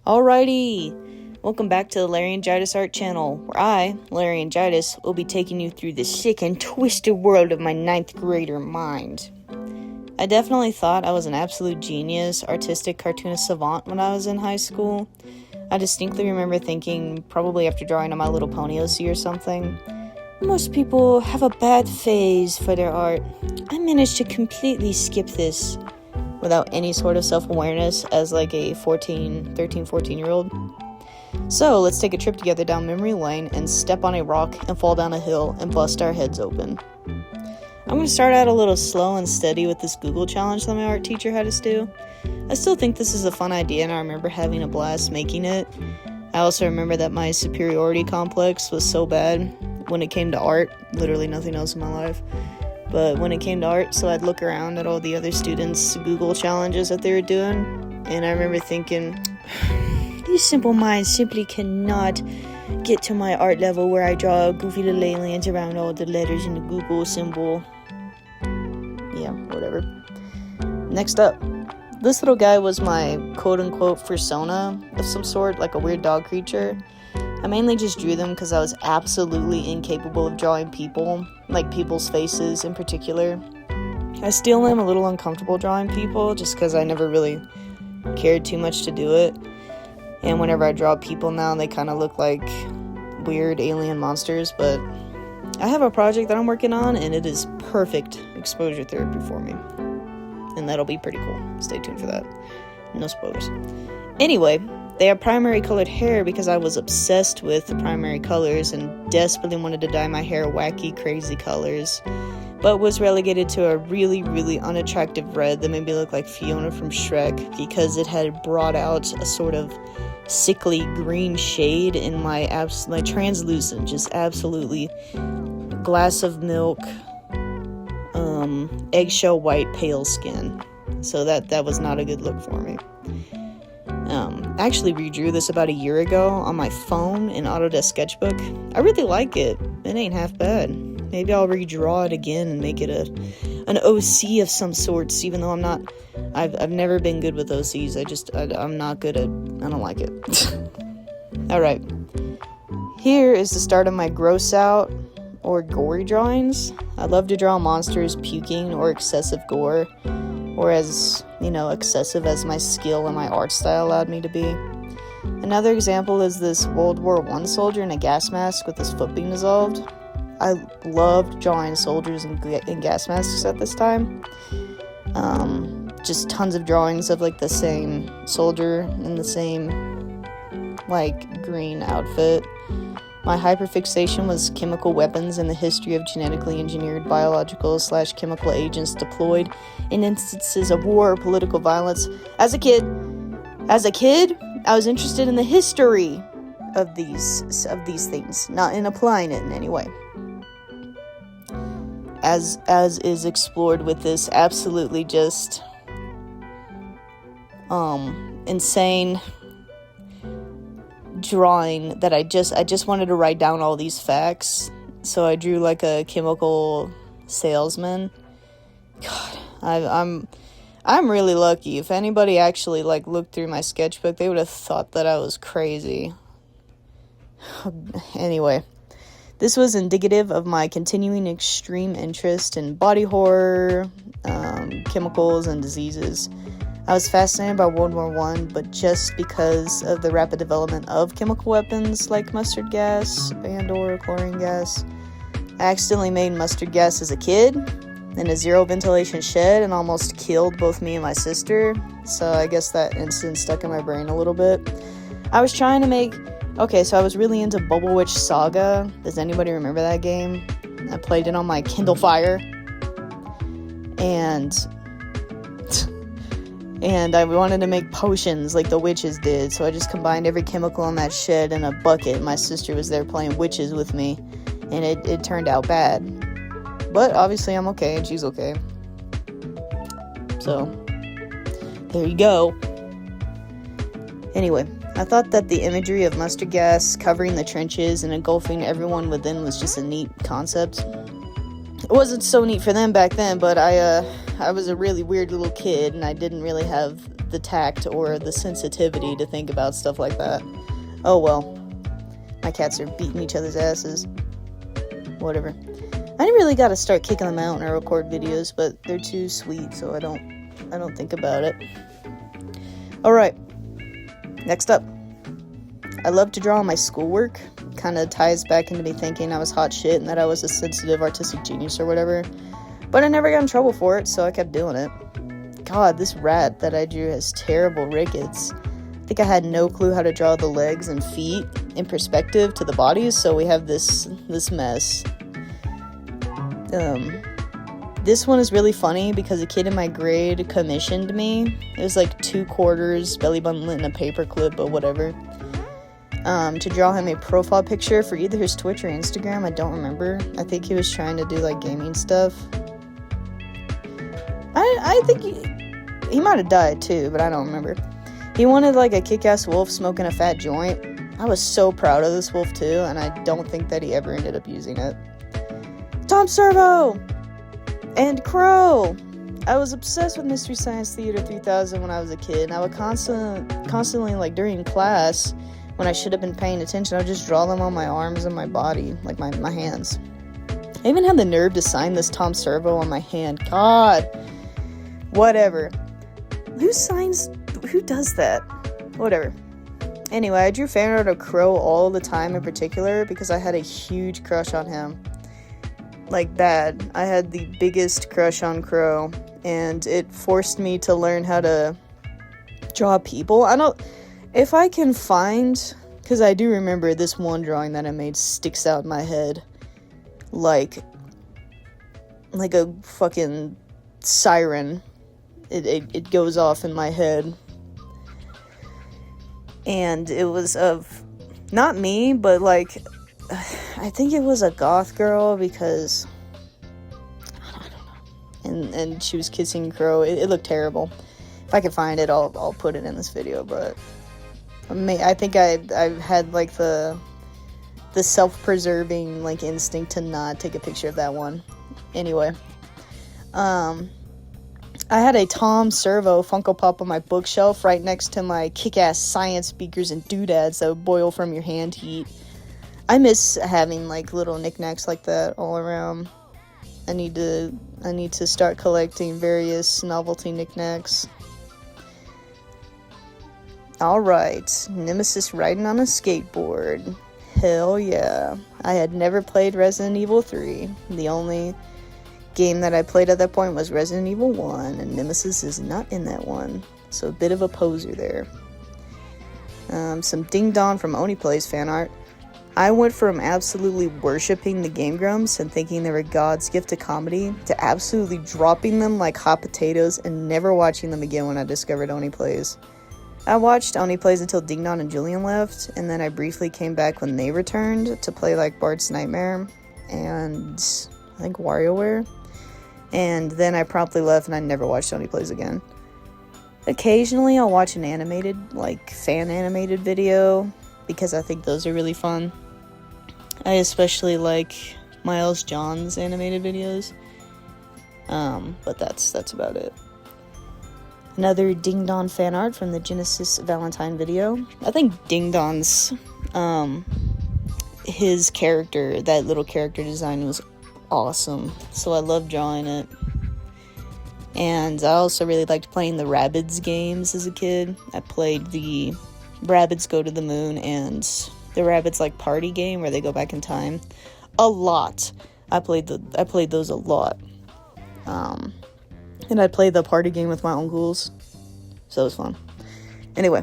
Alrighty, welcome back to the Laryngitis Art Channel, where I, Laryngitis, will be taking you through the sick and twisted world of my 9th grader mind. I definitely thought I was an absolute genius, artistic cartoonist savant when I was in high school. I distinctly remember thinking, probably after drawing on My Little Pony OC or something, most people have a bad phase for their art. I managed to completely skip this without any sort of self-awareness as like a 14-year-old. So let's take a trip together down memory lane and step on a rock and fall down a hill and bust our heads open. I'm going to start out a little slow and steady with this Google challenge that my art teacher had us do. I still think this is a fun idea and I remember having a blast making it. I also remember that my superiority complex was so bad when it came to art, literally nothing else in my life. But when it came to art, so I'd look around at all the other students' Google challenges that they were doing, and I remember thinking, these simple minds simply cannot get to my art level where I draw goofy little aliens around all the letters in the Google symbol. Yeah, whatever. Next up, this little guy was my quote-unquote persona of some sort, like a weird dog creature. I mainly just drew them because I was absolutely incapable of drawing people, like people's faces in particular. I still am a little uncomfortable drawing people just because I never really cared too much to do it. And whenever I draw people now, they kind of look like weird alien monsters. But I have a project that I'm working on, and it is perfect exposure therapy for me. And that'll be pretty cool. Stay tuned for that. No spoilers. Anyway, they have primary colored hair because I was obsessed with the primary colors and desperately wanted to dye my hair wacky, crazy colors, but was relegated to a really, really unattractive red that made me look like Fiona from Shrek because it had brought out a sort of sickly green shade in my translucent, just absolutely glass of milk, eggshell white pale skin. So that was not a good look for me. I actually redrew this about a year ago on my phone in Autodesk Sketchbook. I really like it. It ain't half bad. Maybe I'll redraw it again and make it an OC of some sorts, even though I've never been good with OCs. I'm not good at, I don't like it. Alright. Here is the start of my gross out or gory drawings. I love to draw monsters puking or excessive gore, or as, excessive as my skill and my art style allowed me to be. Another example is this World War I soldier in a gas mask with his foot being dissolved. I loved drawing soldiers in gas masks at this time. Just tons of drawings of, the same soldier in the same, green outfit. My hyperfixation was chemical weapons and the history of genetically engineered biological/chemical agents deployed in instances of war or political violence. As a kid, I was interested in the history of these things, not in applying it in any way. As is explored with this absolutely just insane drawing that I just wanted to write down all these facts, so I drew like a chemical salesman. God, I'm really lucky. If anybody actually looked through my sketchbook, they would have thought that I was crazy. Anyway, this was indicative of my continuing extreme interest in body horror, chemicals, and diseases. I was fascinated by World War I, but just because of the rapid development of chemical weapons like mustard gas and/or chlorine gas. I accidentally made mustard gas as a kid in a zero ventilation shed and almost killed both me and my sister, so I guess that incident stuck in my brain a little bit. I was trying to make... so I was really into Bubble Witch Saga. Does anybody remember that game? I played it on my Kindle Fire. And I wanted to make potions like the witches did, so I just combined every chemical in that shed in a bucket. My sister was there playing witches with me, and it turned out bad. But obviously I'm okay, and she's okay. So, there you go. Anyway, I thought that the imagery of mustard gas covering the trenches and engulfing everyone within was just a neat concept. it wasn't so neat for them back then, but I was a really weird little kid, and I didn't really have the tact or the sensitivity to think about stuff like that. Oh well. My cats are beating each other's asses. Whatever. I really gotta start kicking them out when I record videos, but they're too sweet, so I don't think about it. Alright. Next up. I love to draw on my schoolwork. Kind of ties back into me thinking I was hot shit and that I was a sensitive artistic genius or whatever. But I never got in trouble for it, so I kept doing it. God, this rat that I drew has terrible rickets. I think I had no clue how to draw the legs and feet in perspective to the bodies, so we have this mess. This one is really funny because a kid in my grade commissioned me. It was like 2 quarters, belly button and a paper clip, but whatever. To draw him a profile picture for either his Twitch or Instagram, I don't remember. I think he was trying to do like gaming stuff. I think he might have died too, but I don't remember. He wanted like a kick-ass wolf smoking a fat joint. I was so proud of this wolf too, and I don't think that he ever ended up using it. Tom Servo! And Crow! I was obsessed with Mystery Science Theater 3000 when I was a kid, and I would constantly like during class, when I should have been paying attention, I would just draw them on my arms and my body, like my hands. I even had the nerve to sign this Tom Servo on my hand. God! Whatever. Who does that? Whatever. Anyway, I drew fan art of Crow all the time in particular because I had a huge crush on him. Like bad. I had the biggest crush on Crow, and it forced me to learn how to draw people. If I can find, because I do remember this one drawing that I made sticks out in my head like a fucking siren. It goes off in my head. And it was of, not me, but like, I think it was a goth girl because, I don't know. And she was kissing Crow. It looked terrible. If I can find it, I'll put it in this video, but I think I had like the self-preserving like instinct to not take a picture of that one. Anyway, I had a Tom Servo Funko Pop on my bookshelf right next to my kick-ass science beakers and doodads that would boil from your hand heat. I miss having like little knickknacks like that all around. I need to start collecting various novelty knickknacks. Alright, Nemesis riding on a skateboard. Hell yeah. I had never played Resident Evil 3. The only game that I played at that point was Resident Evil 1, and Nemesis is not in that one, so a bit of a poser there. Some Ding Dong from Oni Plays fan art. I went from absolutely worshipping the Game Grumps and thinking they were God's gift to comedy, to absolutely dropping them like hot potatoes and never watching them again when I discovered Oni Plays. I watched Oni Plays until Ding Dong and Julian left, and then I briefly came back when they returned to play like Bart's Nightmare and I think WarioWare. And then I promptly left and I never watched Oni Plays again. Occasionally I'll watch an animated, like fan animated video, because I think those are really fun. I especially like Miles John's animated videos. But that's about it. Another Ding Dong fan art from the Genesis Valentine video. I think Ding Dong's, his character, that little character design was awesome, so I love drawing it. And I also really liked playing the Rabbids games as a kid. I played the Rabbids Go to the Moon and the Rabbids like party game where they go back in time a lot. I played those a lot. And I'd play the party game with my uncles, so it was fun. Anyway,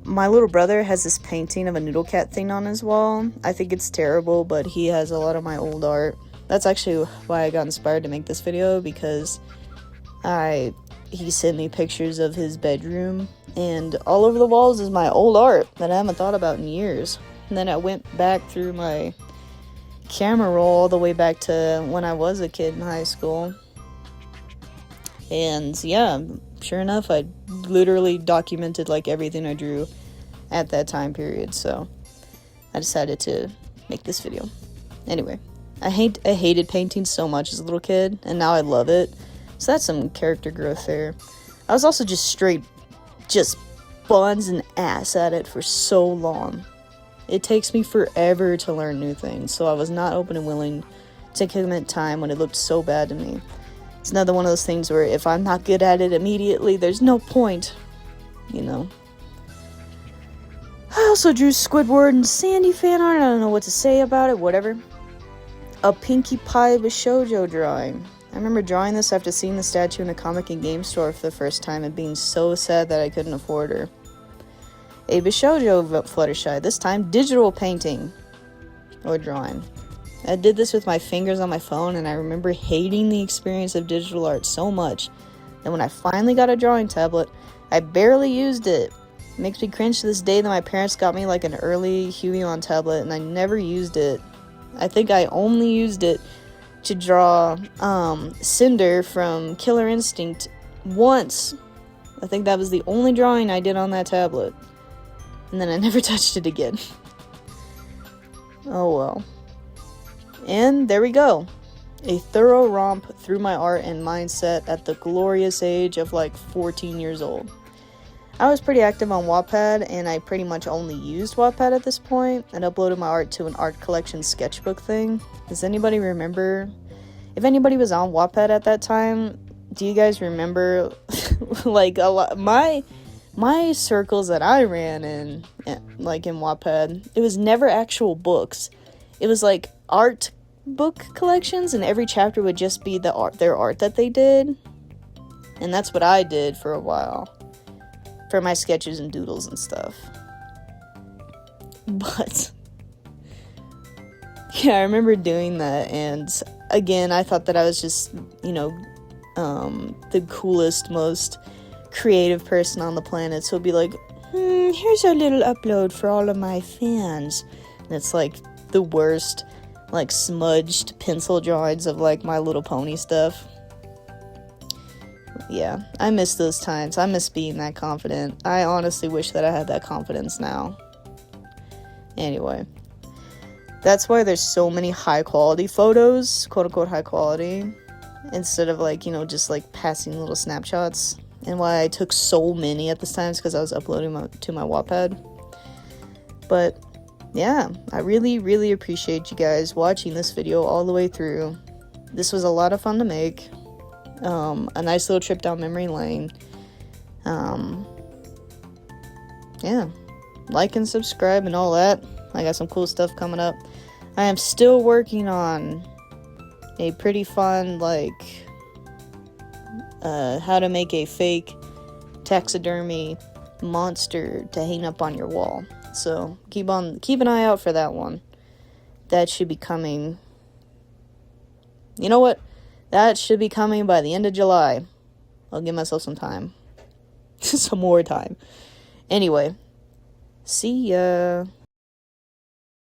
my little brother has this painting of a noodle cat thing on his wall. I think it's terrible, but he has a lot of my old art. That's actually why I got inspired to make this video, because he sent me pictures of his bedroom, and all over the walls is my old art that I haven't thought about in years. And then I went back through my camera roll all the way back to when I was a kid in high school. And yeah, sure enough, I literally documented like everything I drew at that time period, so I decided to make this video. Anyway, I hated painting so much as a little kid, and now I love it. So that's some character growth there. I was also just buns and ass at it for so long. It takes me forever to learn new things, so I was not open and willing to commit time when it looked so bad to me. It's another one of those things where if I'm not good at it immediately, there's no point, you know. I also drew Squidward and Sandy fan art. I don't know what to say about it, whatever. A Pinkie Pie Bishoujo drawing. I remember drawing this after seeing the statue in a comic and game store for the first time and being so sad that I couldn't afford her. A Bishoujo Fluttershy, this time digital painting or drawing. I did this with my fingers on my phone, and I remember hating the experience of digital art so much that when I finally got a drawing tablet, I barely used it. It makes me cringe to this day that my parents got me like an early Huion tablet and I never used it. I think I only used it to draw Cinder from Killer Instinct once. I think that was the only drawing I did on that tablet. And then I never touched it again. Oh well. And there we go. A thorough romp through my art and mindset at the glorious age of like 14 years old. I was pretty active on Wattpad, and I pretty much only used Wattpad at this point, and uploaded my art to an art collection sketchbook thing. Does anybody remember? If anybody was on Wattpad at that time, do you guys remember like a lot my circles that I ran in, like in Wattpad, it was never actual books. It was like art book collections, and every chapter would just be their art that they did. And that's what I did for a while. For my sketches and doodles and stuff. But yeah, I remember doing that, and again, I thought that I was just, you know, the coolest, most creative person on the planet. So it'd be like, here's a little upload for all of my fans. And it's like the worst, like smudged pencil drawings of like My Little Pony stuff. Yeah, I miss those times. I miss being that confident. I honestly wish that I had that confidence now. Anyway, that's why there's so many high quality photos, quote unquote high quality, instead of like, you know, just like passing little snapshots. And why I took so many at this time is because I was uploading to my Wattpad. But yeah, I really, really appreciate you guys watching this video all the way through. This was a lot of fun to make. A nice little trip down memory lane. Yeah, like and subscribe and all that. I got some cool stuff coming up. I am still working on a pretty fun, like, how to make a fake taxidermy monster to hang up on your wall. So keep an eye out for that one. That should be coming. You know what? That should be coming by the end of July. I'll give myself some time. Some more time. Anyway, see ya.